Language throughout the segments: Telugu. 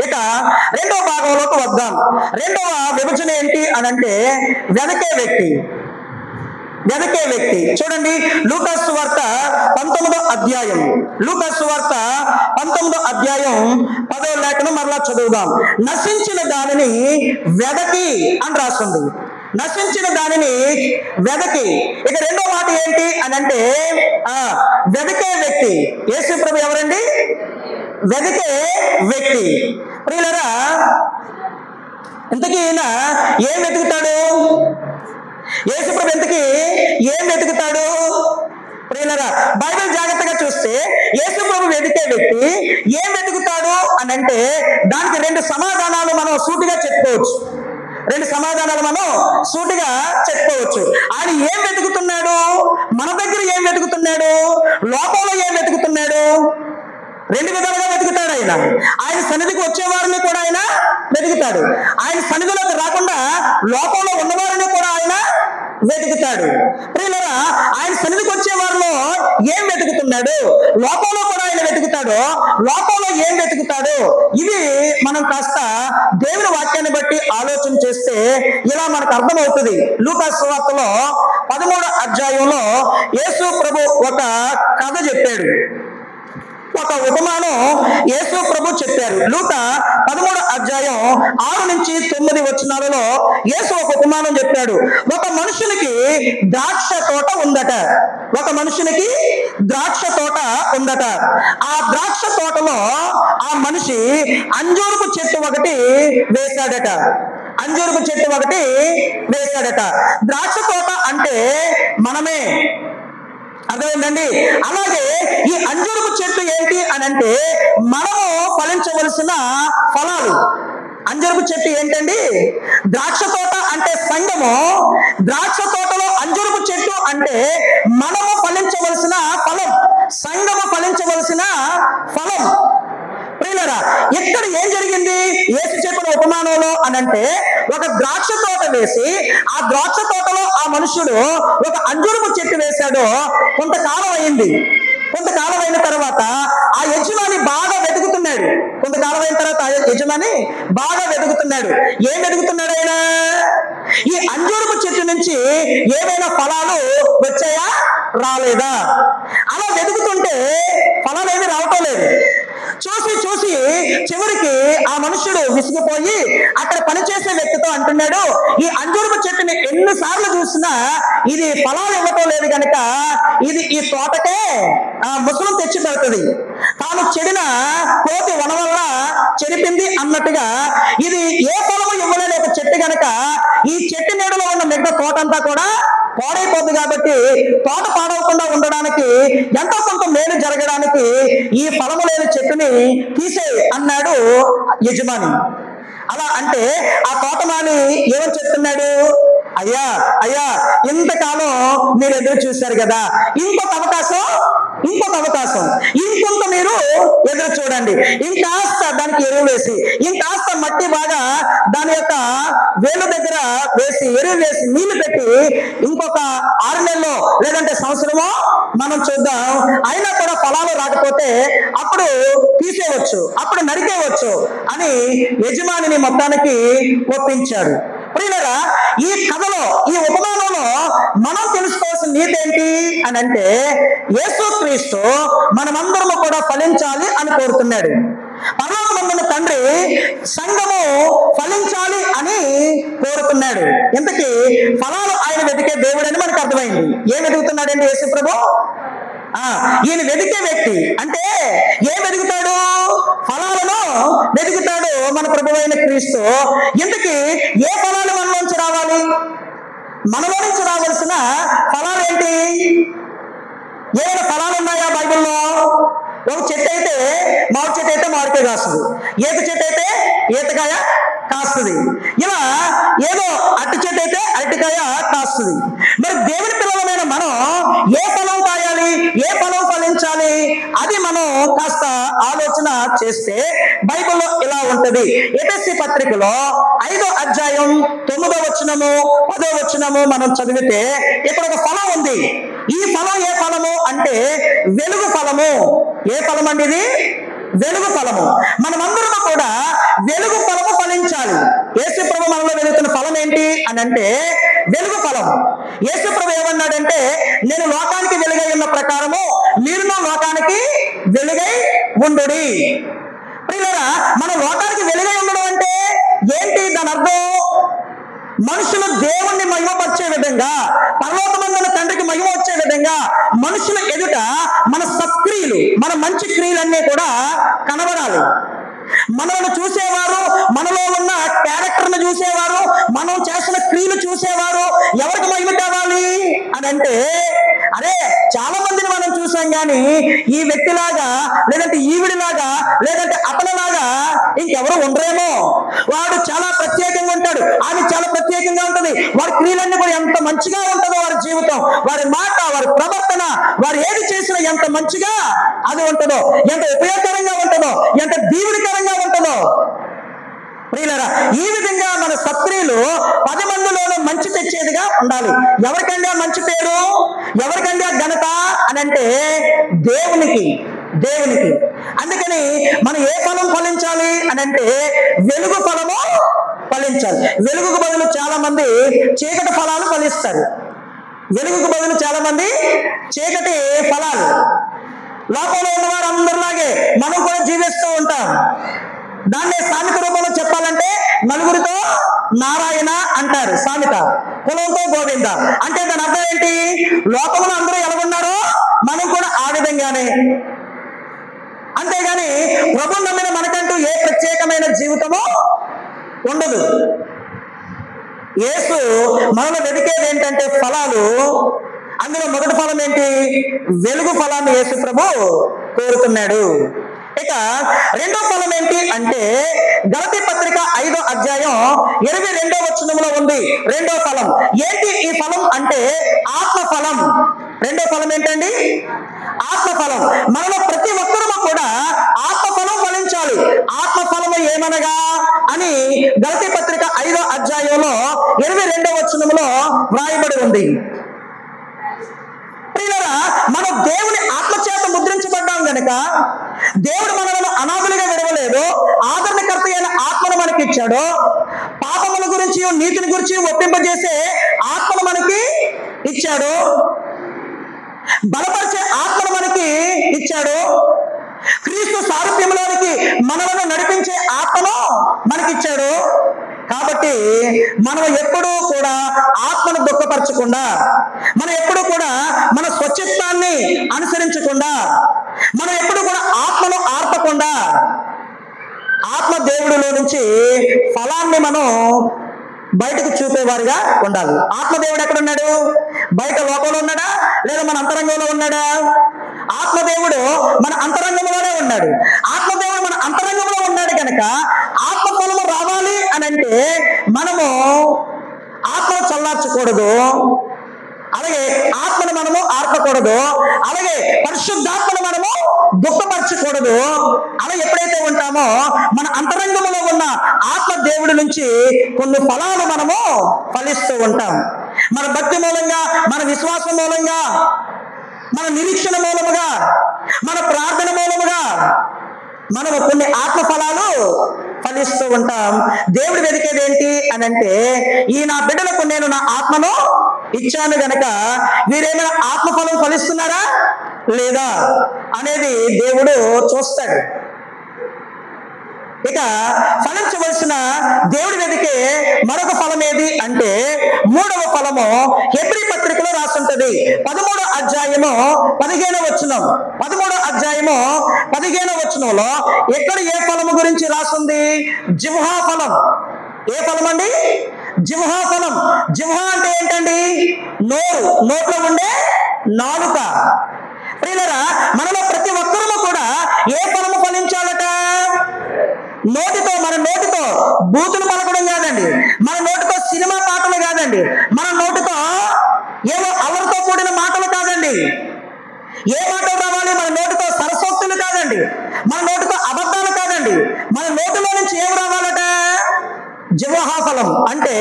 ఇక రెండవ భాగంలోకి వద్దాం. రెండవ విభజన ఏంటి అని అంటే వెనకే వ్యక్తి. వెనకే వ్యక్తి చూడండి, లూకాసు సువార్త 19వ అధ్యాయం. లూకాసు సువార్త 19వ అధ్యాయం 10వ లేఖను మరలా చదువుదాం. నశించిన దానిని వెదకి అని రాస్తుంది. నశించిన దానిని వెదకి. ఇక రెండో మాట ఏంటి అని అంటే వెదకే వ్యక్తి. యేసు ప్రభు ఎవరండి? వెదకే వ్యక్తి. ప్రియులారా, ఇంతకీ ఈయన ఏం వెతుకుతాడు? యేసు ప్రభు ఇంతకీ ఏం వెతుకుతాడు? ప్రియులారా, బైబిల్ జాగ్రత్తగా చూస్తే యేసు ప్రభు వెతికే వ్యక్తి ఏం వెతుకుతాడు అని అంటే దానికి రెండు సమాధానాలు మనం సూటిగా చెప్పుకోవచ్చు. రెండు సమాధానాలు మనం సూటిగా చెప్పుకోవచ్చు. ఆయన ఏం వెతుకుతున్నాడు? మన దగ్గర ఏం వెతుకుతున్నాడు? లోకంలో ఏం వెతుకుతున్నాడు? రెండు విధాలుగా వెతుకుతాడు. ఆయన సన్నిధికి వచ్చేవారిని కూడా ఆయన వెతుకుతాడు. ఆయన సన్నిధిలోకి రాకుండా లోకంలో ఉన్నవారిని కూడా ఆయన వెతుకుతాడు. ప్రియులారా, ఆయన సన్నిధికి వచ్చే వారిలో ఏం వెతుకుతున్నాడు? లోకంలో కూడా ఆయన వెతుకుతాడు. లోకంలో ఏం వెతుకుతాడు? ఇది మనం కాస్త దేవుని వాక్యాన్ని బట్టి ఆలోచన చేస్తే ఇలా మనకు అర్థమవుతుంది. లూకాసు సువార్తలో 13వ అధ్యాయంలో యేసు ప్రభు ఒక కథ చెప్పాడు. ఒక ఉపమానం యేసు ప్రభు చెప్పారు. లూకా 13వ అధ్యాయం 6 నుంచి 9 వచనాలలో యేసు ఒక ఉపమానం చెప్పాడు. ఒక మనుషునికి ద్రాక్ష తోట ఉందట. ఒక మనుషునికి ద్రాక్ష తోట ఉందట. ఆ ద్రాక్ష తోటలో ఆ మనిషి అంజూరపు చెట్టు ఒకటి వేశాడట. అంజూరపు చెట్టు ఒకటి వేశాడట. ద్రాక్ష తోట అంటే మనమే, అర్థమైందండి? అలాగే ఈ అంజూరపు చెట్టు ఏంటి అని అంటే మనము ఫలించవలసిన ఫలాలు. అంజూరపు చెట్టు ఏంటండి? ద్రాక్ష తోట అంటే సంఘము. ద్రాక్ష తోటలో అంజూరపు చెట్టు అంటే మనము ఫలించవలసిన ఫలం, సంఘము ఫలించవలసిన ఫలం. ప్రియులారా, ఇక్కడ ఏం జరిగింది యేసు చెప్పిన ఉపమానంలో అని అంటే ఒక ద్రాక్ష తోట వేసి ఆ ద్రాక్ష తోటలో ఆ మనుషుడు ఒక అంజూరపు చెట్టు వేశాడు. కొంతకాలం అయింది. కొంతకాలం అయిన తర్వాత ఆ యజమాని బాగా వెతుకుతున్నాడు. కొంతకాలం అయిన తర్వాత ఆ యజమాని బాగా వెతుకుతున్నాడు. ఏం వెతుకుతున్నాడు ఆయన? ఈ అంజూరపు చెట్టు నుంచి ఏమైనా ఫలాలు వచ్చాయా, రాలేదా? అలా వెతుకుతుంటే ఫలాలు ఏమీ రావటం లేదు. చూసి చూసి చివరికి ఆ మనుషుడు విసిగిపోయి అక్కడ పనిచేసే వ్యక్తితో అంటున్నాడు, ఈ అంజూరపు చెట్టుని ఎన్నిసార్లు చూసినా ఇది ఫలాలు ఇవ్వటం లేదు కనుక ఇది ఈ తోటకే ముసలం తెచ్చి పెడుతుంది. తాను చెడిన కోతి వన వల్ల చెడిపింది అన్నట్టుగా ఇది ఏ ఫలము ఇవ్వలేని ఒక చెట్టు కనుక ఈ చెట్టు నీడలో ఉన్న మిగతా తోట అంతా కూడా పాడైపోద్ది. కాబట్టి తోట పాడవకుండా ఉండడానికి ఎంతో కొంత మేలు జరగడానికి ఈ ఫలము లేని చెట్టుని తీసే అన్నాడు యజమాని. అలా అంటే ఆ తోటమాలి ఏమని చెప్తున్నాడు? అయ్యా అయ్యా, ఇంతకాలం మీరు ఎదురు చూశారు కదా, ఇంకొక అవకాశం, ఇంకొంత మీరు ఎదురు చూడండి. ఇంకాస్త దానికి ఎరువు వేసి, ఇంకాస్త మట్టి బాగా దాని యొక్క వేలు దగ్గర వేసి, ఎరువు వేసి, నీళ్లు పెట్టి ఇంకొక 6 నెలల్లో లేదంటే సంవత్సరమో మనం చూద్దాం. అయినా కూడా ఫలాలు రాకపోతే అప్పుడు తీసేయవచ్చు, అప్పుడు నరికేయవచ్చు అని యజమానిని మొత్తానికి ఒప్పించాడు. ప్రియులారా, ఈ కథలో, ఈ ఉపమానంలో మనం తెలుసుకోవాల్సిన నీతి ఏంటి అని అంటే యేసుక్రీస్తు మనమందరము కూడా ఫలించాలి అని కోరుతున్నాడు. పరలోకమందున్న తండ్రి సంఘము ఫలించాలి అని కోరుతున్నాడు. ఇంతకీ ఫలాలు ఆయన వెతికే దేవుడని మనకు అర్థమైంది. ఏం వెతుకుతున్నాడండి యేసు ప్రభు? ఈయన వెతికే వ్యక్తి అంటే ఏం వెతుకుతాడు? ఫలాలను వెతుకుతాడు మన ప్రభువైన క్రీస్తు. ఇంతకీ ఏ ఫలాలు మనలోంచి రావాలి? మనలో నుంచి రావాల్సిన ఫలాలు ఏంటి? ఏమైనా ఫలాలు ఉన్నాయా బైబిల్లో? ఒక చెట్టు అయితే మామిడి చెట్టు అయితే మామిడికాయ కాస్తుంది, ఈత చెట్టు అయితే ఈతకాయ కాస్తుంది, ఇలా ఏదో అరటి చెట్టు అయితే అరటికాయ కాస్తుంది. మరి దేవుని పిల్లలమైన మనం ఏ ఫలం కాయాలి, ఏ ఫలం ఫలించాలి, అది మనం కాస్త ఆలోచన చేస్తే బైబిల్లో ఇలా ఉంటది. ఎఫెసీ పత్రికలో 5వ అధ్యాయం 9వ వచనము 10వ వచనము మనం చదివితే ఇక్కడ ఒక ఫలం ఉంది. ఈ ఫలం ఏ ఫలము అంటే వెలుగు ఫలము. ఏ ఫలం అండి ఇది? వెలుగు ఫలము. మనమందరము కూడా వెలుగు ఫలము ఫలించాలి. యేసు ప్రభు మనలో వెలుగుతున్న ఫలం ఏంటి అని అంటే వెలుగు ఫలం. యేసు ప్రభు ఏమన్నాడంటే, నేను లోకానికి వెలుగై ఉన్న ప్రకారము మీరును లోకానికి వెలుగై ఉండుడి. ప్రియులారా, మన లోకానికి వెలుగై ఉండడం అంటే ఏంటి? దాని అర్థం మనుషులు దేవుణ్ణి మహిమపరిచే విధంగా, పరలోకమందున్న తండ్రికి మహిమ వచ్చే విధంగా మనుషుల ఎదుట మన సత్క్రియలు, మన మంచి క్రియలన్నీ కూడా కనబడాలి. మనల్ని చూసేవారు, మనలో ఉన్న క్యారెక్టర్ను చూసేవారు, మనం చేసిన క్రియలు చూసేవారు ఎవరికి మహిమ కావాలి అని అంటే, అరే చాలా మందిని మనం చూసాం కానీ ఈ వ్యక్తిలాగా, లేదంటే ఈవిడిలాగా, లేదంటే అతనిలాగా ఇంకెవరు ఉండరేమో. వాడు చాలా ప్రత్యేకంగా ఉంటాడు, ఆమె చాలా ప్రత్యేకంగా ఉంటుంది. వారి క్రియలన్నీ కూడా ఎంత మంచిగా ఉంటుందో, వారి జీవితం, వారి మాట, వారి ప్రవర్తన, వారు ఏది చేసినా ఎంత మంచిగా అది ఉంటుందో, ఎంత ఉపయోగకరంగా ఉంటుందో, ఎంత దీవుడికరంగా ఉంటుందో. ప్రియులారా, ఈ విధంగా మన సత్క్రియలు 10 మందిలోనూ మంచి తెచ్చేదిగా ఉండాలి. ఎవరికండి ఆ మంచి పేరు, ఎవరికండి ఆ ఘనత అని అంటే దేవునికి. అందుకని మనం ఏ ఫలం ఫలించాలి అని అంటే వెలుగు ఫలము ఫలించాలి. వెలుగుకు బదులు చాలా మంది చీకటి ఫలాలు ఫలిస్తారు. వెలుగుకు బదులు చాలా మంది చీకటి ఫలాలు. లోకంలో ఉన్న వారు అందరిలాగే మనం కూడా జీవిస్తూ ఉంటాం. దాన్నే సామెత రూపంలో చెప్పాలంటే నలుగురితో నారాయణ అంటారు సామెత, కులంతో గోవింద. అంటే దాని అర్థం ఏంటి? లోకంలో అందరూ ఎలా ఉన్నారో మనం కూడా ఆ విధంగానే. అంతేగాని ప్రభు నమ్మిన మనకంటూ ఏ ప్రత్యేకమైన జీవితము ఉండదు. యేసు మనలో వెతికేది ఏంటంటే ఫలాలు. అందులో మొదటి ఫలం ఏంటి? వెలుగు ఫలాన్ని యేసు ప్రభు కోరుతున్నాడు. ఇక రెండో ఫలం ఏంటి అంటే గలతీ పత్రిక 5వ అధ్యాయం 22వ వచనంలో ఉంది రెండో ఫలం. ఏంటి ఈ ఫలం అంటే ఆత్మ ఫలం. రెండో ఫలం ఏంటండి? ఆత్మ ఫలం. మనలో ప్రతి ఒక్కరూ కూడా ఆత్మ ఫలం ఫలించాలి. ఆత్మ ఫలము ఏమనగా అని గలతీ పత్రిక 5వ అధ్యాయంలో 22వ వచనంలో వ్రాయబడి ఉంది. ప్రియులారా, మనం దేవుని ఆత్మచేత ముద్రించబడ్డాం గనక దేవుడు మనలను అనాథులుగా విడవలేదు. ఆదరణకర్త అయిన ఆత్మను మనకి ఇచ్చాడు. పాపముల గురించి, నీతిని గురించి ఒప్పింపజేసే ఆత్మను మనకి ఇచ్చాడు. బలపరిచే ఆత్మను మనకి ఇచ్చాడు. క్రీస్తు సారూప్యంలోనికి మనలను నడిపించే ఆత్మను మనకిచ్చాడు. కాబట్టి మనం ఎప్పుడూ కూడా ఆత్మను దుఃఖపరచకుండా, మనం ఎప్పుడూ కూడా మన స్వచ్ఛత్వాన్ని అనుసరించకుండా, మనం ఎప్పుడు కూడా ఆత్మను ఆర్పకుండా, ఆత్మ దేవుడిలో నుంచి ఫలాన్ని మనం బయటకు చూపేవారుగా ఉండాలి. ఆత్మదేవుడు ఎక్కడ ఉన్నాడు? బయట లోపల ఉన్నాడా లేదా మన అంతరంగంలో ఉన్నాడా? ఆత్మదేవుడు మన అంతరంగంలోనే ఉన్నాడు. ఆత్మదేవుడు మన అంతరంగంలో ఉన్నాడు కనుక ఆత్మ ఫలము రావాలి అని అంటే మనము ఆత్మను చల్లార్చకూడదు, అలాగే ఆత్మను మనము ఆర్పకూడదు, అలాగే పరిశుద్ధాత్మను మనము దుఃఖపరచకూడదు. అలా ఎప్పుడైతే ఉంటామో మన అంతరంగంలో ఉన్న ఆత్మ దేవుడి నుంచి కొన్ని ఫలాలు మనము ఫలిస్తూ ఉంటాం. మన భక్తి మూలంగా, మన విశ్వాసం మూలంగా, మన నిరీక్షణ మూలముగా, మన ప్రార్థన మూలముగా మనము కొన్ని ఆత్మ ఫలాలు ఫలిస్తూ ఉంటాం. దేవుడు వెతికేది ఏంటి అని అంటే, ఈ నా బిడ్డలకు నేను నా ఆత్మను ఇచ్చాను గనక వీరేమైనా ఆత్మఫలం ఫలిస్తున్నారా లేదా అనేది దేవుడు చూస్తాడు. ఇక ఫలించవలసిన దేవుడు వెతికే మరొక ఫలం ఏది అంటే మూడవ ఫలము హెబ్రీ పత్రికలో రాసుంటది. 13వ అధ్యాయము 15వ వచనం. 13వ అధ్యాయము 15వ వచనంలో ఎక్కడ ఏ ఫలము గురించి రాసుంది? జిహ్వా ఫలం. ఏ ఫలం అండి? జిహ్వా ఫలం. జిహ్వా అంటే ఏంటండి? నోరు, నోట్లో ఉండే నాలుక. ప్రియులారా, మనలో ప్రతి ఒక్కరూ కూడా ఏ ఫలము ఫలించాలట? నోటితో, మన నోటితో బూతులు పలకడం కాదండి, మన నోటితో సినిమా పాటలు కాదండి, మన నోటితో ఏవో అల్లరితో కూడిన మాటలు కాదండి. ఏ మాటలు రావాలి? మన నోటితో సరస్వక్తులు కాదండి, మన నోటితో అబద్ధాలు కాదండి. మన నోటిలో నుంచి ఏం రావాలట? జిహ్వా ఫలం. అంటే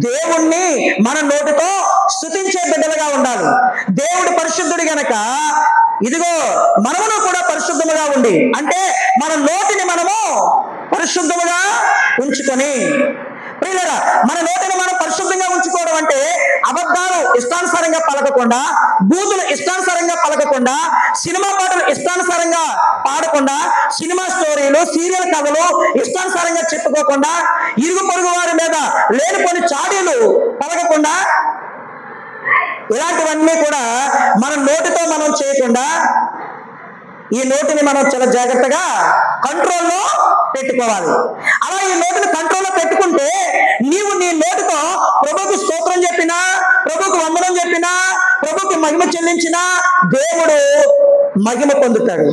దేవుణ్ణి మన నోటితో స్తుతించే బిడ్డలుగా ఉండాలి. దేవుడు పరిశుద్ధుడు గనక ఇదిగో మనమును కూడా పరిశుద్ధముగా ఉండి, అంటే మన నోటిని మనము పరిశుద్ధముగా ఉంచుకొని, ప్రియులారా మన నోటిని మనం పరిశుద్ధంగా ఉంచుకోవడం అంటే అబద్ధాలు ఇష్టానుసారంగా పలకకుండా, బూతులు ఇష్టానుసారంగా పలకకుండా, సినిమా పాటలు ఇష్టానుసారంగా పాడకుండా, సినిమా స్టోరీలు సీరియల్ కథలు ఇష్టానుసారంగా చెప్పుకోకుండా, ఇరుగు పొరుగు వారి మీద లేనిపోని చాడీలు పలకకుండా, ఇలాంటివన్నీ కూడా మన నోటితో మనం చేయకుండా ఈ నోటిని మనం చాలా జాగ్రత్తగా కంట్రోల్లో పెట్టుకోవాలి. అలా ఈ నోటిని కంట్రోల్లో పెట్టుకుంటే నీవు నీ నోటితో ప్రభువుకు స్తోత్రం చెప్పినా, ప్రభువుకు వందనం చెప్పినా, ప్రభువుకి మహిమ చెల్లించినా దేవుడు మహిమ పొందుతాడు.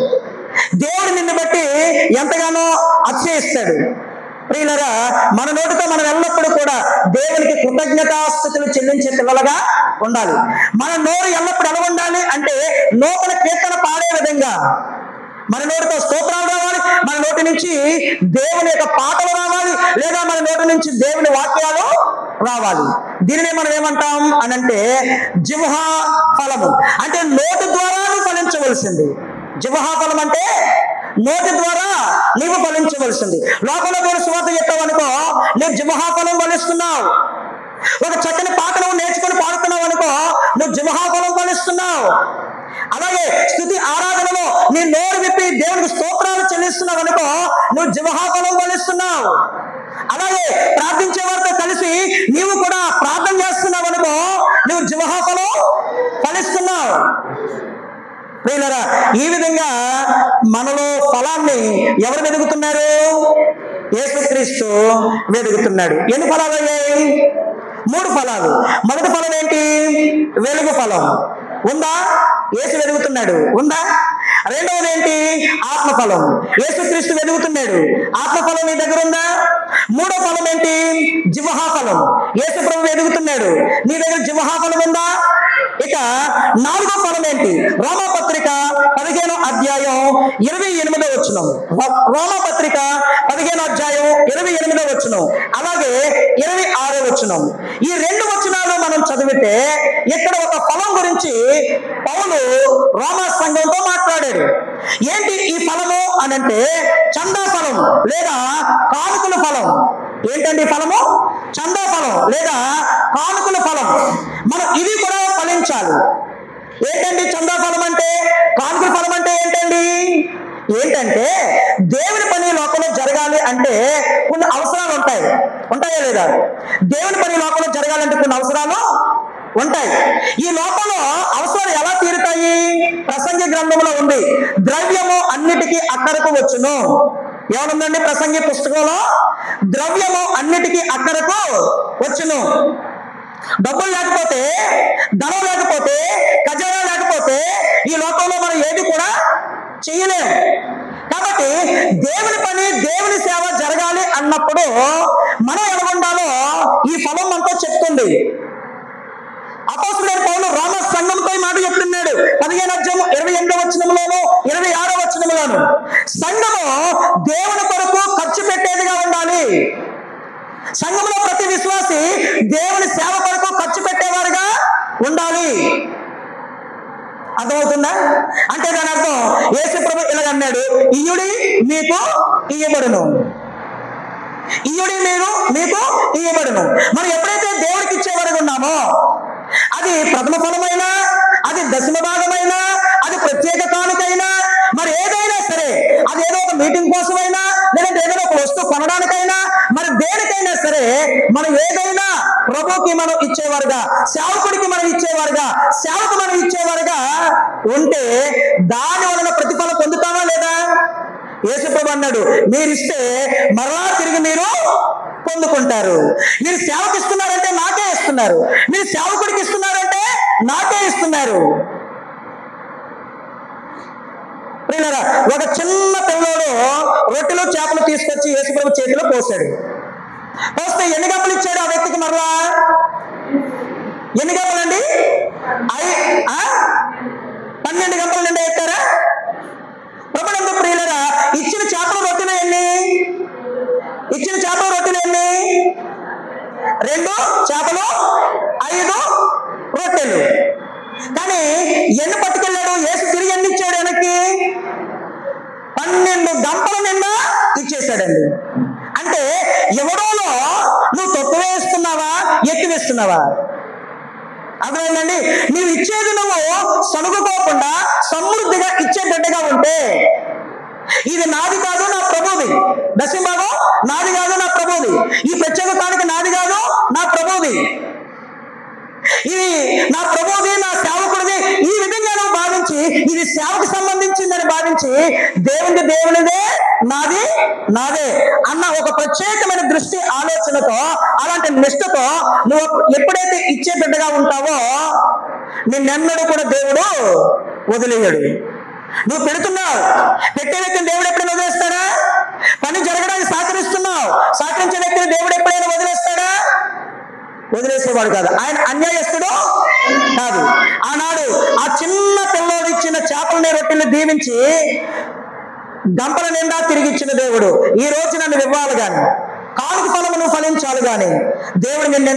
దేవుడు నిన్ను బట్టి ఎంతగానో అతిశయిస్తాడు. ప్రియులారా మన నోటితో మనం ఎల్లప్పుడూ కూడా దేవునికి కృతజ్ఞతాస్తుతులు చెల్లించే పిల్లలుగా ఉండాలి. మన నోరు ఎల్లప్పుడు ఎలా ఉండాలి అంటే నూతన కీర్తన పాడే విధంగా మన నోటితో స్తోత్రాలు రావాలి, మన నోటి నుంచి దేవుని యొక్క పాటలు రావాలి, లేదా మన నోటి నుంచి దేవుని వాక్యాలు రావాలి. దీనిని మనం ఏమంటాం అనంటే జిహ్వా ఫలము, అంటే నోటి ద్వారా ఫలించవలసింది. జిహ్వా ఫలం అంటే నోటి ద్వారా నీవు ఫలించవలసింది. లోకంలో కూడా సువార్త చెప్పావు అనుకో, నువ్వు జిహ్వా ఫలం ఫలిస్తున్నావు. ఒక చక్కని పాట నువ్వు నేర్చుకుని పాడుతున్నావు అనుకో, నువ్వు జిహ్వా ఫలం ఫలిస్తున్నావు. అలాగే స్తుతి ఆరాధనలో నీ నోరు విప్పి దేవునికి స్తోత్రాలు చెల్లిస్తున్నావు అనుకో, నువ్వు జిహ్వా ఫలం ఫలిస్తున్నావు. అలాగే ప్రార్థించే వారితో కలిసి నీవు కూడా ప్రార్థన చేస్తున్నావు అనుకో, నువ్వు జిహ్వా ఫలం ఫలిస్తున్నావు. ప్రియులారా ఈ విధంగా మనలో ఫలాన్ని ఎవరు వెదుగుతున్నారు? యేసుక్రీస్తు వెదుగుతున్నాడు. ఎన్ని ఫలాలు అయ్యాయి? 3 ఫలాలు. మొదటి ఫలం ఏంటి? వెలుగు ఫలం. ఉందా? యేసు వెలుగుతున్నాడు, ఉందా? రెండవది ఏంటి? ఆత్మఫలం. యేసుక్రీస్తు వెలుగుతున్నాడు, ఆత్మఫలం నీ దగ్గర ఉందా? మూడో ఫలం ఏంటి? జిహ్వా ఫలం. యేసు ప్రభు వెలుగుతున్నాడు, నీ దగ్గర జిహ్వా ఫలం ఉందా? ఇక 4వ ఫలం ఏంటి? రోమాపత్రిక 15వ అధ్యాయం 28వ వచనం. రోమాపత్రిక 15వ అధ్యాయం 28వ వచనం, అలాగే 26వ వచనం. ఈ 2 వచనాలు మనం చదివితే ఇక్కడ ఒక ఫలం గురించి పౌలు రోమా సంఘంతో మాట్లాడాడు. ఏంటి ఈ ఫలము అనంటే చందా ఫలం లేదా కానుకల ఫలం. ఏంటండి ఫలము? చందా ఫలం లేదా కానుకల ఫలం. మనం ఇది కూడా ఫలించాలి. ఏంటండి చందా ఫలం అంటే? కానుకల ఫలం అంటే ఏంటండి? ఏంటంటే దేవుని పని లోకంలో జరగాలి అంటే కొన్ని అవసరాలు ఉంటాయి. ఉంటాయా లేదా? దేవుని పని లోకంలో జరగాలంటే కొన్ని అవసరాలు ఉంటాయి. ఈ లోకంలో అవసరాలు ఎలా తీరుతాయి? ప్రసంగి గ్రంథంలో ఉంది, ద్రవ్యము అన్నిటికీ అక్కరకు వచ్చును. ఏమనుందండి ప్రసంగి పుస్తకంలో? ద్రవ్యము అన్నిటికీ అక్కరకు వచ్చును. డబ్బులు లేకపోతే, ధనం లేకపోతే, ఖజానా లేకపోతే ఈ లోకంలో మనం ఏది కూడా చేయలేం. కాబట్టి దేవుని పని, దేవుని సేవ జరగాలి అన్నప్పుడు మనం ఎలా ఉండాలో ఈ ఫలం మనతో చెప్తుంది. అపోస్తలుడైన పౌలు రోమా సంఘంతో ఈ మాట చెప్తున్నాడు. 15వ అధ్యాయం 28వ వచనంలోను 26వ వచనంలోను సంఘము దేవుని కొరకు ఖర్చు పెట్టేదిగా ఉండాలి. సంఘంలో ప్రతి విశ్వాసి దేవుని సేవ కొరకు ఖర్చు పెట్టేవారుగా ఉండాలి. అర్థమవుతుందా? అంటే దాని అర్థం యేసు ప్రభు ఇలాగ అన్నాడు, ఇయ్యుడి మీకు ఇయ్యబడును, ఇయ్యుడి మీరు మీకు ఇయ్యబడును. మనం ఎప్పుడైతే దేవుడికి ఇచ్చేవారుగా ఉన్నామో, అది ప్రథమ ఫలమైనా, అది దశమ భాగమైనా, అది ప్రత్యేక కానుకైనా, మరి ఏదైనా సరే, అది ఏదో ఒక మీటింగ్ కోసమైనా, లేదంటే ఏదైనా ఒక వస్తువు కొనడానికైనా, మరి దేనికైనా సరే మనం ఏదైనా ప్రభుకి మనం ఇచ్చేవారుగా, సేవకుడికి మనం ఇచ్చేవారుగా, సేవకు మనం ఇచ్చేవారుగా ఉంటే దాని వలన ప్రతిఫలం పొందుతామా లేదా? యేసు ప్రభు అన్నాడు, మీరిస్తే మరలా తిరిగి మీరు పొందుకుంటారు. మీరు సేవకు ఇస్తున్నారంటే నాకే ఇస్తున్నారు, మీరు సేవకుడికి ఇస్తున్నారంటే నాకే ఇస్తున్నారు. ప్రియులారా, ఒక చిన్న పిల్లోడు రొట్టెలు చేపలు తీసుకొచ్చి యేసు ప్రభు చేతిలో పోసాడు. పోస్తే ఎన్ని గంపలు ఇచ్చాడు ఆ వ్యక్తికి? మరలా ఎన్ని గంపలండి? 12 గంపలు నిండా ఎత్తారా? ప్రభునందు ప్రియులారా, ఇచ్చిన చేపల రొట్టెలు ఎన్ని? ఇచ్చిన చేపల రొట్టెలు ఎన్ని? 2 చేపలు 5 రొట్టెలు. కానీ ఎన్ని పట్టుకెళ్ళాడు యేసు? తిరిగి ఎన్ని ఇచ్చాడు వెనక్కి? 12 గంపల నిండా ఇచ్చేసాడండి. అంటే ఎవడోలో నువ్వు తక్కువ వేస్తున్నావా, ఎక్కువ వేస్తున్నావా? అర్థమైందండి? నీవు ఇచ్చేది నువ్వు సనుగుకోకుండా సమృద్ధిగా ఇచ్చే బిడ్డగా ఉంటే, ఇది నాది కాదు నా ప్రభుది, దశమభాగం నాది కాదు నా ప్రభుది, ఈ ప్రత్యేక కానుక నాది కాదు నా ప్రభుది, ఇది నా ప్రభుది నా సేవకుడిది, ఈ విధంగా నువ్వు భావించి ఇది సేవకు సంబంధించిందని భావించి దేవునిదే నాది నాదే అన్న ఒక ప్రత్యేకమైన దృష్టి ఆలోచనతో, అలాంటి నిష్ఠతో నువ్వు ఎప్పుడైతే ఇచ్చే బిడ్డగా ఉంటావో నిన్నెన్నడూ కూడా దేవుడు వదిలేయడు. నువ్వు పెడుతున్నావు, పెట్టే వ్యక్తిని దేవుడు ఎప్పుడైనా వదిలేస్తాడా? పని జరగడానికి సహకరిస్తున్నావు, సహకరించే వ్యక్తిని దేవుడు ఎప్పుడైనా వదిలేస్తాడా? వదిలేసేవాడు కాదు. ఆయన అన్యాయస్తుడు కాదు. ఆనాడు ఆ చిన్న పిల్లోడు ఇచ్చిన చేపలని రొట్టెలు దీవించి గంపల నిండా తిరిగి ఇచ్చిన దేవుడు ఈ రోజు నన్ను ఇవ్వాలి గాని, కానుక ఫలము నువ్వు ఫలించాలి గాని దేవుడు నిన్ను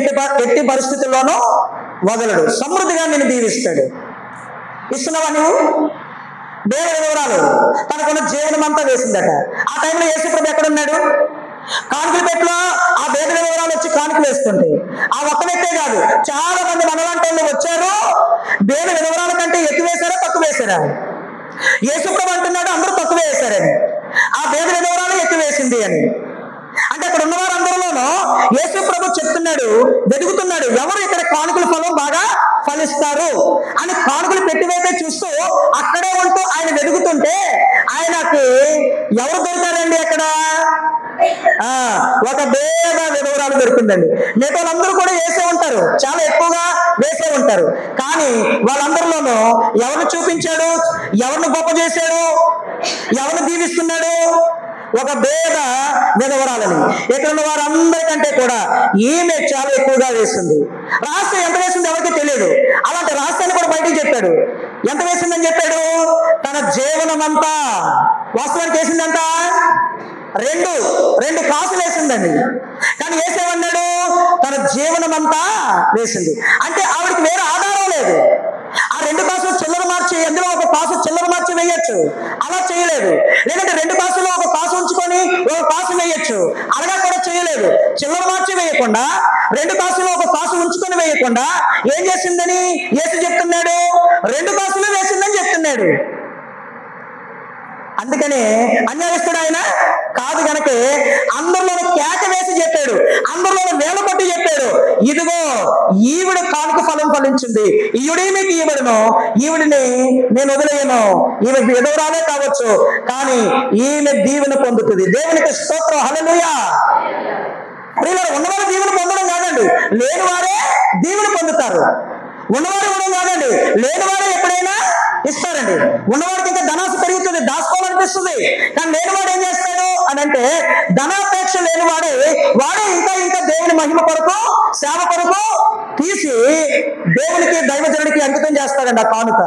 ఎట్టి పరిస్థితుల్లోనూ వదలడు. సమృద్ధిగా నిన్ను దీవిస్తాడు. ఇస్తున్నావా నువ్వు? దేవుడి వివరాలు తనకున్న జీవనం అంతా వేసిందట. ఆ టైంలో యేసుప్రభు ఎక్కడున్నాడు? కానుకల పెట్టులో ఆ వేద వివరాలు వచ్చి కానుక వేస్తుంటే ఆ ఒక్క వ్యక్తే కాదు, చాలా మంది మనలాంటి వాళ్ళు వచ్చారు. దేవుడి వివరాల కంటే ఎక్కువ వేశారా తక్కువ వేశారా? యేసుప్రభు అంటున్నాడు అందరూ తక్కువ వేశారని, ఆ వేద వివరాలు ఎక్కువ వేసింది అని. అంటే అక్కడ ఉన్నవారు అందరిలోనూ యేసుప్రభు చెప్తున్నాడు, వెతుకుతున్నాడు ఎవరు ఇక్కడ కానుకల ఫలం బాగా ఫలిస్తారు అని. కానుకలు పెట్టివైతే చూస్తూ అక్కడే ఉంటూ ఆయన వెతుకుతుంటే ఆయనకి ఎవరు దొరికారండి అక్కడ? ఒక భేద విధవరాలు దొరికిందండి. మిగతా వాళ్ళందరూ కూడా వేసే ఉంటారు, చాలా ఎక్కువగా వేసే ఉంటారు. కానీ వాళ్ళందరిలోనూ ఎవరిని చూపించాడు, ఎవరిని గొప్ప చేశాడు, ఎవరిని దీవిస్తున్నాడు? ఒక భేద విధవరాలని. ఇక్కడ ఉన్న వారందరికంటే కూడా ఈమె చాలా ఎక్కువగా వేస్తుంది. రహస్యం ఎంత వేసింది ఎవరికి తెలియదు. అలాంటి రహస్యాన్ని కూడా బయటికి చెప్పాడు. ఎంత వేసిందని చెప్పాడు? తన జీవనమంతా. వాస్తవానికి వేసిందంతా రెండు కాసులు వేసిందండి. కానీ వేసేవన్నాడు తన జీవనమంతా వేసింది. అంటే ఆవిడకి వేరే ఆధారం లేదు. ఆ 2 కాసులు చిల్లర మార్చి అందులో ఒక కాసు చిల్లర మార్చి వేయొచ్చు, అలా చేయలేదు. లేదంటే 2 కాసులో ఒక కాసు ఉంచుకొని ఒక కాసు వేయొచ్చు, అలాగా కూడా చేయలేదు. చిల్లర మార్చి వేయకుండా 2 కాసులో ఒక కాసు ఉంచుకొని వేయకుండా ఏం చేసిందని యేసు చెప్తున్నాడు? 2 కాసులు వేసిందని చెప్తున్నాడు. అందుకనే అన్యాయస్తుడు ఆయన కాదు గనక అందరిలో కేక వేసి చెప్పాడు, అందరిలో వేల పట్టి చెప్పాడు, ఇదిగో ఈవిడ కానుక ఫలం ఫలించింది, ఈవిడే మీకు ఈవిడను, ఈవిడిని నేను వదిలేయను, ఈమె విధవరాలే కావచ్చు కానీ ఈమె దీవెన పొందుతుంది. దేవునికి స్తోత్రం, హల్లెలూయా. ఉన్నవారు దీవెన పొందడం కాదండి, లేని వారే దీవెన పొందుతారు. ఉన్నవారు ఇవ్వడం కాదండి, లేని వారే ఎప్పుడైనా ఇస్తారండి. ఉన్నవాడికి ఇంకా ధనాశ పెరుగుతుంది, దాచుకోవాలనిపిస్తుంది. కానీ లేనివాడు ఏం చేస్తాడు అని అంటే ధనాపేక్ష లేనివాడే వాడే ఇంకా దేవుని మహిమ కొరకు సేవ కొరకు తీసి దేవునికి దైవజనుడికి అంకితం చేస్తాడండి ఆ కానుక.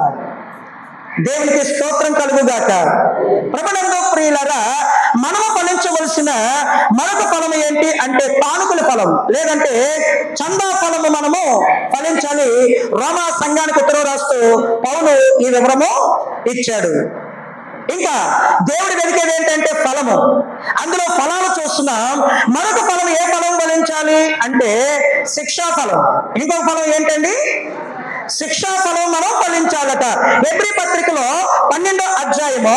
దేవునికి స్తోత్రం కలుగుగాక. ప్రభునందు ప్రియులారా, మనము ఫలించవలసిన మరొక ఫలం ఏంటి అంటే కానుకల ఫలం, లేదంటే చందా ఫలము మనము ఫలించాలి. రోమా సంఘానికి ఉత్తరం రాస్తూ పౌలు ఈ వివరము ఇచ్చాడు. ఇంకా దేవుడి వెతికేది ఏంటంటే ఫలము. అందులో ఫలాలు చూస్తున్నాం. మరొక ఫలం ఏ ఫలం ఫలించాలి అంటే శిక్షా ఫలం. ఇంకొక ఫలం ఏంటండి? శిక్షా ఫలం మనం ఫలించాలట. హెబ్రీ పత్రికలో 12వ అధ్యాయము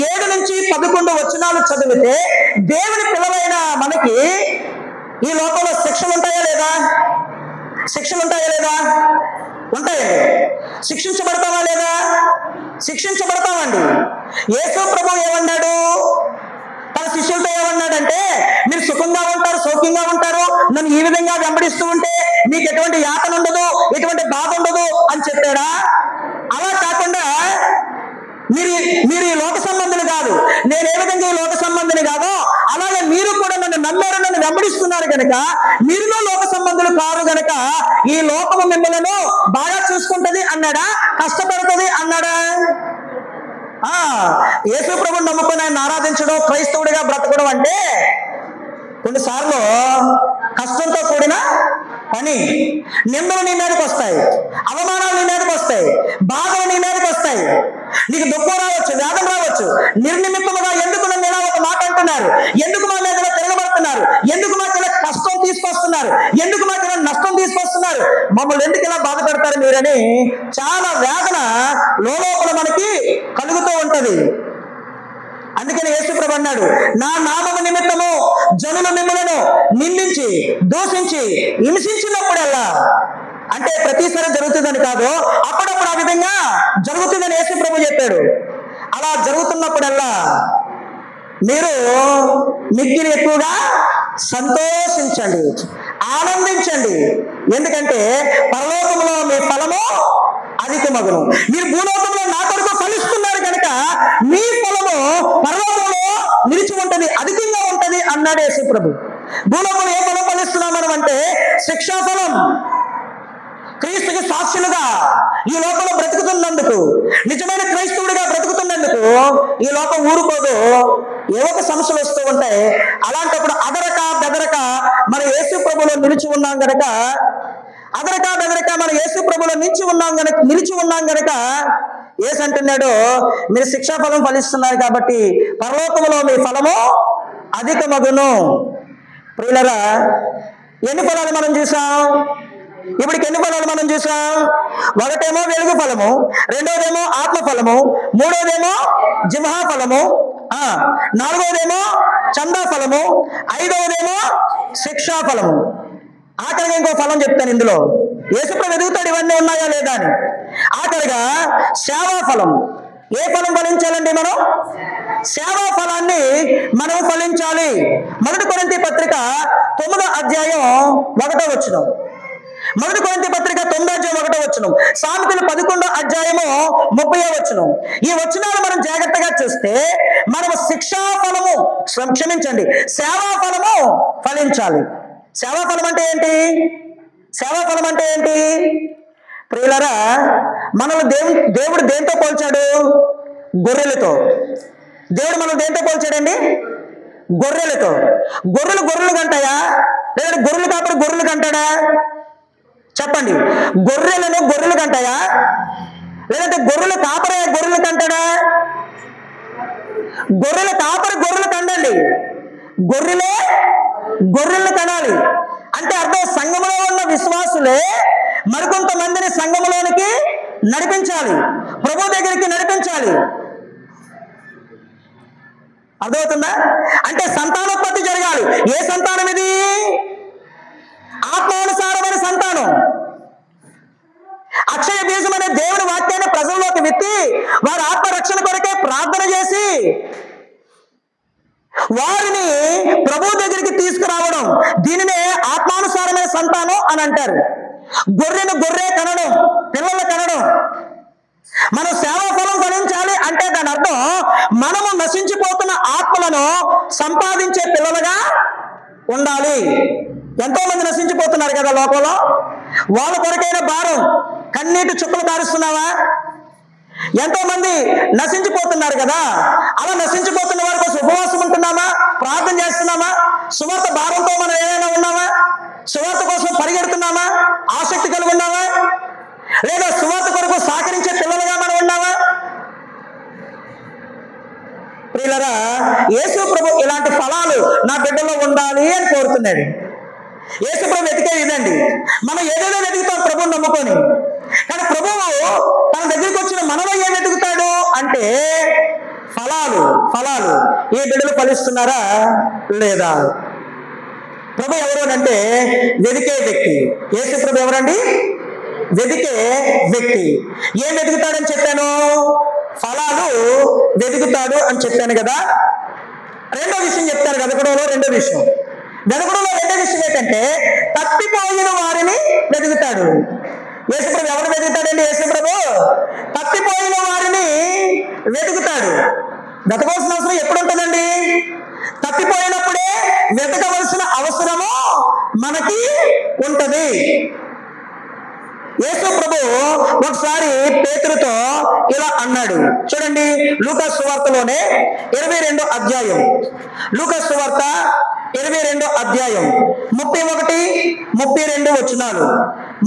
7 నుంచి 11 వచనాలు చదివితే దేవుని పిల్లలైన మనకి ఈ లోకంలో శిక్షలు ఉంటాయా లేదా? శిక్షలు ఉంటాయా లేదా? ఉంటాయండి. శిక్షించబడతావా లేదా? శిక్షించబడతామండి. యేసు ప్రభు ఏమన్నాడు? తన శిష్యులతో ఏమన్నాడంటే మీరు సుఖంగా ఉంటారు, సౌఖ్యంగా ఉంటారు, నన్ను ఈ విధంగా వెంబడిస్తూ ఉంటే మీకు ఎటువంటి యాతన ఉండదు, ఎటువంటి బాధ ఉండదు అని చెప్పాడా? అలా కాకుండా మీరు ఈ లోక సంబంధులు కాదు, నేను ఏ విధంగా ఈ లోక సంబంధిని కాదో అలాగే మీరు కూడా నన్ను నమ్మారు, నన్ను వెంబడిస్తున్నారు కనుక మీరులో లోక సంబంధులు కాదు గనక ఈ లోకము మిమ్మల్ని బాగా చూసుకుంటది అన్నాడా? కష్టపడుతుంది అన్నాడా? యేసు ప్రభువుని నమ్ముకొని ఆయన ఆరాధించడం, క్రైస్తవుడిగా బ్రతకడం అంటే కొన్నిసార్లు కష్టంతో కూడిన పని. నిందలు నీ మీదకి వస్తాయి, అవమానాలు నీ మీదకి వస్తాయి, బాధలు నీ మీదకి వస్తాయి, నీకు దుఃఖం రావచ్చు, వేదన రావచ్చు. నిర్నిమిత్తముగా ఎందుకు నన్ను ఇలా ఒక మాట అంటున్నారు, ఎందుకు మా మీద ఇలా తిరగబడుతున్నారు, ఎందుకు మాకు ఇలా కష్టం తీసుకొస్తున్నారు, ఎందుకు మాకు ఇలా నష్టం తీసుకొస్తున్నారు, మమ్మల్ని ఎందుకు ఇలా బాధ పెడతారు మీరని చాలా వేదన లోపల మనకి కలుగుతూ ఉంటది. అందుకని యేసుప్రభు అన్నాడు, నా నామము నిమిత్తము జనులు మిమ్మలను నిందించి దూషించి హింసించినప్పుడల్లా, అంటే ప్రతిసారి జరుగుతుందని కాదు, అప్పుడప్పుడు ఆ విధంగా జరుగుతుందని యేసుప్రభు చెప్పాడు. అలా జరుగుతున్నప్పుడల్లా మీరు మిక్కిలి ఎక్కువగా సంతోషించండి, ఆనందించండి. ఎందుకంటే పరలోకంలో మీ ఫలము అధికమగును. మీరు భూలోకంలో నా కొరకు ఫలిస్తున్నారు కనుక మీ ఫలము పరలోకంలో నిలిచి ఉంటది, అధికంగా ఉంటది అన్నాడు యేసుప్రభు. భూలోకంలో ఏ ఫలం ఫలిస్తున్నాం మనం అంటే శిక్షాఫలం. క్రీస్తుకి సాక్షులుగా ఈ లోకంలో బ్రతుకుతున్నందుకు, నిజమైన క్రైస్తవుడిగా బ్రతుకుతున్నందుకు ఈ లోకం ఊరుకోదు, ఏవో ఒక సమస్యలు వస్తూ ఉంటాయి. అలాంటప్పుడు అదరక బెదరక మన యేసు ప్రభులో నిలిచి ఉన్నాం గనక, అదరక బెదరక మన యేసు ప్రభులో నిలిచి ఉన్నాం గనక యేసు అంటున్నాడు, మీరు శిక్షాఫలం ఫలిస్తున్నారు కాబట్టి పరలోకములో మీ ఫలము అధికమగును. ప్రియులరా, ఎన్ని ఫలాలు మనం చూసాం? ఇప్పటికి ఎన్ని ఫలాలు మనం చూసాం? ఒకటేమో వెలుగు ఫలము, రెండోదేమో ఆత్మ ఫలము, మూడోదేమో జిహ్వా ఫలము, నాలుగోదేమో చందా ఫలము, ఐదవదేమో శిక్షా ఫలము. ఆఖరిగా ఇంకో ఫలం చెప్తాను ఇందులో. యేసుప్రభు ఎదుగుతాడు ఇవన్నీ ఉన్నాయా లేదా అని. ఆఖరిగా సేవా ఫలం. ఏ ఫలం ఫలించాలండి? మనం సేవా ఫలాన్ని మనం ఫలించాలి. 1 కొరింథీ పత్రిక 9వ అధ్యాయం 1వ వచనం, 1 కొరింథీ పత్రిక 9వ అధ్యాయం 1వ వచనం, సామెతలు 11వ అధ్యాయము 30వ వచనం. ఈ వచనాలు మనం జాగ్రత్తగా చూస్తే మనం శిక్షా ఫలము, క్షమించండి, సేవా ఫలము ఫలించాలి. సేవా ఫలం అంటే ఏంటి? సేవా ఫలం అంటే ఏంటి? ప్రియులరా, మనల్ని దేవుడు దేంతో పోల్చాడు? గొర్రెలతో. దేవుడు మనం దేంతో పోల్చాడండి? గొర్రెలతో. గొర్రెలు కంటాయా? లేదంటే గొర్రెలు కాపరి గొర్రెలు కంటాడా? చెప్పండి. గొర్రెలు కంటాయా? లేదంటే గొర్రెలు కాపరి గొర్రెలు కంటాడా? గొర్రెల కాపరి గొర్రెలు కండండి, గొర్రెలే గొర్రెలను కనాలి. అంటే అర్థం, సంఘములో ఉన్న విశ్వాసులే మరికొంతమందిని సంఘములోనికి నడిపించాలి, ప్రభు దగ్గరికి నడిపించాలి. అర్థమవుతుందా? అంటే సంతానోత్పత్తి జరగాలి. ఏ సంతానం ఇది? ఆత్మానుసారమైన సంతానం. అక్షయ బీజం అనే దేవుని వాక్యాన్ని ప్రజల్లోకి విత్తి వారి ఆత్మరక్షణ కొరకే ప్రార్థన చేసి వారిని ప్రభు దగ్గరికి తీసుకురావడం, దీనినే ఆత్మానుసారమైన సంతానం అని అంటారు. గొర్రెను గొర్రె కనడం, పిల్లలు కనడం. మనం సేవా ఫలం ఫలించాలి అంటే దాని అర్థం మనము నశించిపోతున్న ఆత్మలను సంపాదించే పిల్లలుగా ఉండాలి. ఎంతో మంది నశించిపోతున్నారు కదా లోకంలో. వాళ్ళ కొరకైన భారం, కన్నీటి చుక్కలు కారుస్తున్నావా? ఎంతో మంది నశించిపోతున్నారు కదా, అలా నశించిపోతున్న వారి కోసం ఉపవాసం ఉంటున్నామా? ప్రార్థన చేస్తున్నామా? సువార్త భారంతో మనం ఏమైనా ఉన్నామా? సువార్త కోసం పరిగెడుతున్నామా? ఆసక్తి కలిగి ఉన్నామా? లేదా సువార్త కొరకు సహకరించే పిల్లలుగా మనం ఉన్నామా? ప్రియులరా, యేసు ప్రభు ఇలాంటి ఫలాలు నా బిడ్డలో ఉండాలి అని కోరుతున్నాడు. యేసు ప్రభు వెతికేది ఇదండి. మనం ఏదైనా వెతుకుతాం ప్రభువుని నమ్ముకొని, కానీ ప్రభువు తన దగ్గరికి వచ్చిన మనలో ఏం వెతుకుతాడు అంటే ఫలాలు. ఏ బిడ్డలు ఫలిస్తున్నారా లేదా? ప్రభు ఎవరు అంటే వెతికే వ్యక్తి. యేసు ప్రభు ఎవరండి? వెతికే వ్యక్తి. ఏం వెతుకుతాడని చెప్పాను? ఫలాలు వెతుకుతాడు అని చెప్పాను కదా. రెండో విషయం చెప్తాను వెతకడంలో. రెండో విషయం ఏంటంటే తప్పిపోయిన వారిని వెతుకుతాడు. యేసుప్రభు ఎవరు వెతుకుతాడండి? యేసుప్రభు తప్పిపోయిన వారిని వెతుకుతాడు. వెతకవలసిన అవసరం ఎప్పుడు ఉంటుందండి? తప్పిపోయినప్పుడే వెతకవలసిన అవసరము మనకి ఉంటది. యేసు ప్రభు ఒకసారి పేతురుతో ఇలా అన్నాడు. చూడండి, లూకా సువార్తలోనే 22వ అధ్యాయం, లూకా సువార్త 22 అధ్యాయం 31, 32 వచనాలు.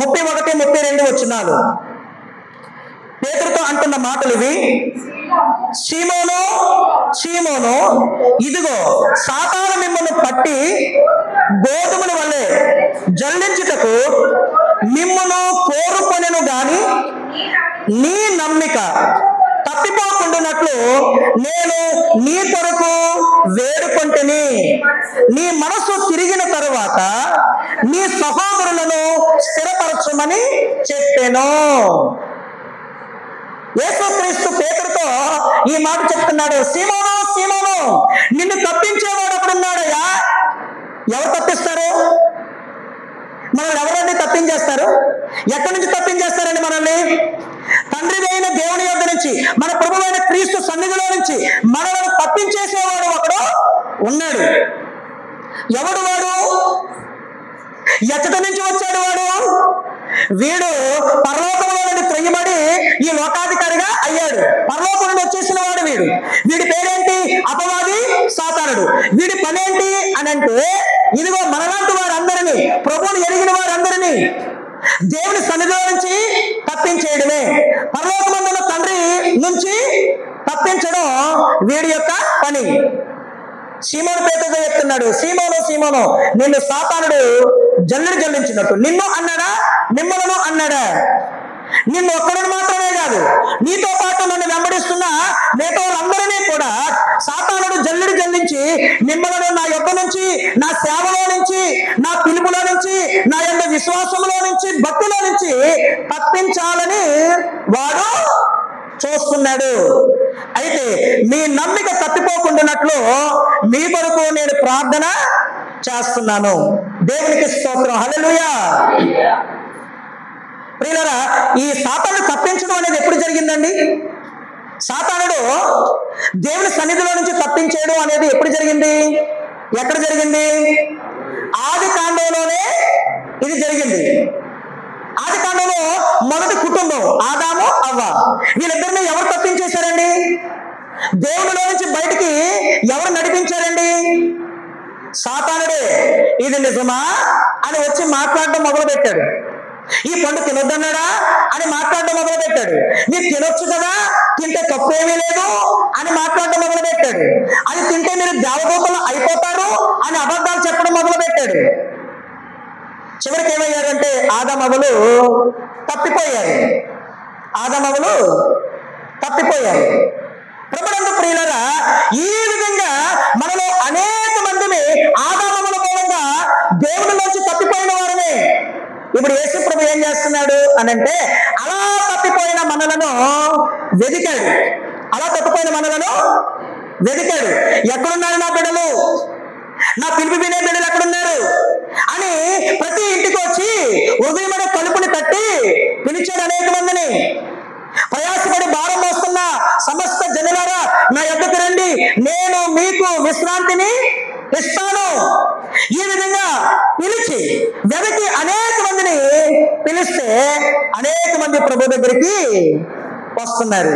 31, 32 వచనాలు. పేతురుతో అంటున్న మాటలు ఇవి. సీమోను, సీమోను, ఇదిగో సాతాను మిమ్మల్ని పట్టి గోధుమల వల్లే జల్లించుటకు మిమ్మును కోరుకొనెను గాని నీ నమ్మిక తప్పిపోకుండానట్లు నేను నీ కొరకు వేడుకొంటిని. నీ మనసు తిరిగిన తరువాత నీ సహోదరులను స్థిరపరచమని చెప్పాను. యేసుక్రీస్తు పేతురుతో ఈ మాట చెప్తున్నాడు. సీమోను, సీమోను, నిన్ను తప్పించేవాడు అక్కడున్నాడయ్యా. ఎవరు తప్పిస్తారు? మనల్ని ఎవరండి తప్పించేస్తారు? ఎక్కడి నుంచి తప్పించేస్తారండి మనల్ని? తండ్రి అయిన దేవుని యొద్ద నుంచి, మన ప్రభువైన క్రీస్తు సన్నిధిలో నుంచి మనల్ని తప్పించేసేవాడు ఒకడు ఉన్నాడు. ఎవడు వాడు? ఎచ్చట నుంచి వచ్చాడు వాడు? వీడు పరలోకంలో నుండి త్రయ్యబడి ఈ లోకాధికారిగా అయ్యాడు. పరలోకం నుండి వచ్చేసిన వాడు వీడు. వీడి పేరేంటి? అపవాది, సాతానుడు. వీడి పనేంటి అని అంటే, ఇదిగో మనలాంటి వారందరినీ, ప్రభువుని ఎరిగిన వారందరినీ దేవుని సన్నిధిలో నుంచి తప్పించేయడమే. పరలోకమందున్న తండ్రి నుంచి తప్పించడం వీడి యొక్క పని. సీమోను పేతురుతో చెప్తున్నాడు, సీమోను, సీమోను, నిన్ను సాతానుడు జల్లించినట్టు. నిన్ను అన్నాడా? మిమ్మలను అన్నాడా? నిన్ను ఒక్కడిని మాత్రమే కాదు, నీతో పాటు నన్ను వెంబడిస్తున్న మిగతా వాళ్ళందరినీ కూడా సాతానుడు జల్లించి మిమ్మలను నా యొద్ద నుంచి, నా సేవలో నుంచి, నా పిలుపులో నుంచి, నా యొక్క విశ్వాసంలో నుంచి, భక్తిలో నుంచి తప్పించాలని వాడు చూస్తున్నాడు. అయితే మీ నమ్మిక తప్పిపోకుండానట్లు మీ కొరకు నేను ప్రార్థన చేస్తున్నాను. దేవునికి స్తోత్రం. హల్లెలూయా. ప్రియులారా, ఈ సాతానుడు తప్పించడం అనేది ఎప్పుడు జరిగిందండి? సాతానుడు దేవుని సన్నిధిలో నుంచి తప్పించేయడం అనేది ఎప్పుడు జరిగింది? ఎక్కడ జరిగింది? ఆది కాండంలోనే ఇది జరిగింది. ఆది కాండంలో మొదటి కుటుంబం ఆదాము, అవ్వ, వీళ్ళిద్దరిని ఎవరు తప్పించేశారండి? దేవునిలో నుంచి బయటికి ఎవరు నడిపించారండి? సాతానుడే. ఇది నిజమా అని వచ్చి మాట్లాడడం మొదలు పెట్టాడు. ఈ పండు తినొద్దన్నాడా అని మాట్లాడడం మొదలు పెట్టాడు. మీరు తినొచ్చు కదా, తింటే తప్పేమీ లేదు అని మాట్లాడడం మొదలు పెట్టాడు. అది తింటే మీరు దేవదూతలు అయిపోతారు అని అబద్ధాలు చెప్పడం మొదలు పెట్టాడు. చివరికి ఏమయ్యారంటే ఆదామవ్వలు తప్పిపోయారు. ఆదామవ్వలు తప్పిపోయారు. ప్రభునందు ప్రియులారా, ఈ విధంగా మనలో అనేక మందిని ఆదామవ్వల మూలంగా దేవునిలోంచి తప్పిపోయిన వారమే. ఇప్పుడు యేసు ప్రభు ఏం చేస్తున్నాడు అనంటే, అలా తప్పిపోయిన మనలను వెదికాడు. అలా తప్పిపోయిన మనలను వెదికాడు. ఎక్కడున్నారు నా బిడ్డలు? నా పిలుపు వినే బిడ్డలు ఎక్కడున్నారు అని ప్రతి ఇంటికి వచ్చి హృదయమైన తలుపుని తట్టి పిలిచాడు అనేక మందిని. ప్రయాసపడి భారం మోస్తున్న సమస్త జనులారా నా యొద్దకు రండి, నేను మీకు విశ్రాంతిని ఇస్తాను. ఈ విధంగా పిలిచి వెదకి అనేక మందిని పిలిస్తే అనేక మంది ప్రభు దగ్గరికి వస్తున్నారు.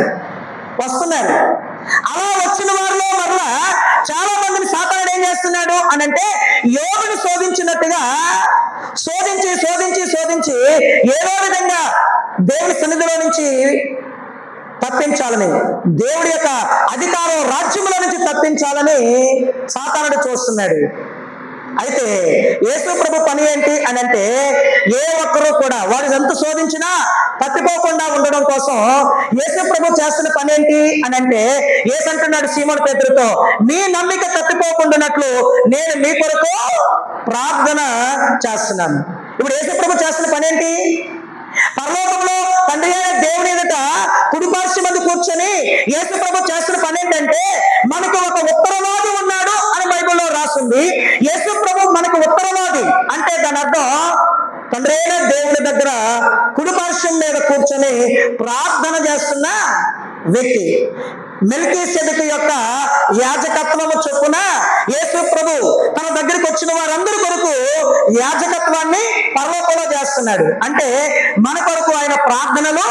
అలా వచ్చిన వారిలో మరలా చాలా మందిని సాతానుడు ఏం చేస్తున్నాడు అనంటే, యోబును శోధించినట్టుగా శోధించి ఏదో విధంగా దేవుని సన్నిధిలో నుంచి తప్పించాలని, దేవుడి యొక్క అధికారం రాజ్యంలో నుంచి తప్పించాలని సాతానుడు చూస్తున్నాడు. అయితే యేసు ప్రభు పని ఏంటి అని అంటే, ఏ ఒక్కరూ కూడా వాడు ఎంత శోధించినా తప్పిపోకుండా ఉండడం కోసం యేసు ప్రభు చేస్తున్న పని ఏంటి అని అంటే, యేసు అంటున్నాడు సీమోను పేతురుతో, మీ నమ్మిక తప్పిపోకుండానట్లు నేను మీ కొరకు ప్రార్థన చేస్తున్నాను. ఇప్పుడు యేసు ప్రభు చేస్తున్న పని ఏంటి? పరలోకంలో తండ్రి అయిన దేవుని ఎదుట కుడిపార్శ్వ మంది కూర్చొని యేసు ప్రభు చేస్తున్న పని ఏంటంటే, మనకు ఒక ఉత్తరవాది ఉన్నాడు అని బైబిల్లో రాస్తుంది. యేసు ప్రభు మనకు ఉత్తరవాది అంటే దాని అర్థం తండ్రి అయిన దేవుని దగ్గర కుడిపార్శ్వం మీద కూర్చొని ప్రార్థన చేస్తున్న వ్యక్తి. మెల్కీసెదెకు యొక్క యాజకత్వము చొప్పున యేసు ప్రభు తన దగ్గరికి వచ్చిన వారందరి కొరకు యాజకత్వాన్ని పరలోకంలో చేస్తున్నాడు. అంటే మన కొరకు ఆయన ప్రార్థనలు,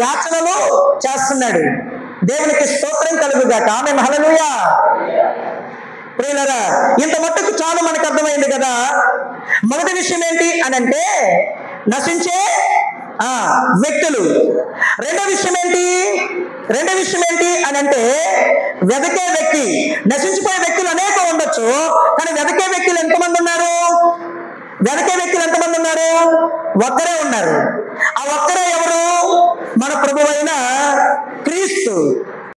యాచనలు చేస్తున్నాడు. దేవునికి స్తోత్రం కలుగుగాక. ఆమేన్. హల్లెలూయా. ప్రియులారా, ఇంత మట్టుకు చాలు మనకు అర్థమైంది కదా. మొదటి విషయం ఏంటి అని అంటే నశించే వ్యక్తులు. రెండో విషయం ఏంటి అని అంటే వెదకే వ్యక్తి. నశించిపోయే వ్యక్తులు అనేక ఉండొచ్చు, కానీ వెదకే వ్యక్తులు ఎంతమంది ఉన్నారు? ఒక్కరే ఉన్నారు. ఆ ఒక్కరే ఎవరు? మన ప్రభువైన క్రీస్తు.